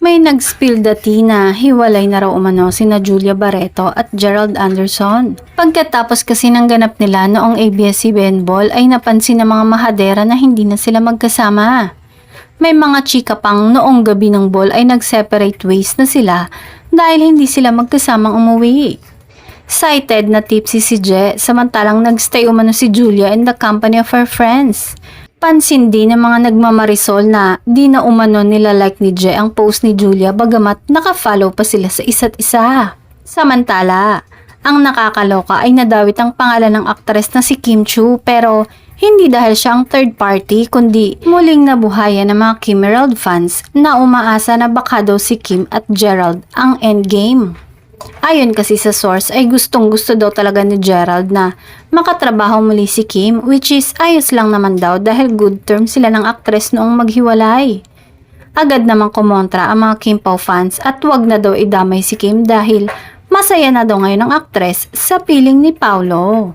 May nag-spill the tea na hiwalay na raw umano sina Julia Barreto at Gerald Anderson. Pagkatapos kasi ng ganap nila noong ABS-CBN Ball ay napansin ng mga mahadera na hindi na sila magkasama. May mga chika pang noong gabi ng ball ay nag-separate ways na sila dahil hindi sila magkasamang umuwi. Cited na tipsy si Je samantalang nagstay umano si Julia in the company of her friends. Pansin din ng mga nagmamarisol na di na umano nila like ni Je ang post ni Julia bagamat nakafollow pa sila sa isa't isa. Samantala, ang nakakaloka ay nadawit ang pangalan ng aktres na si Kim Chiu pero hindi dahil siya ang third party kundi muling nabuhayan ng mga Kim Emerald fans na umaasa na baka daw si Kim at Gerald ang endgame. Ayon kasi sa source ay gustong-gusto daw talaga ni Gerald na makatrabaho muli si Kim which is ayos lang naman daw dahil good terms sila ng aktres noong maghiwalay. Agad namang kumontra ang mga Kim Pao fans at wag na daw idamay si Kim dahil masaya na daw ngayon ang aktres sa piling ni Paolo.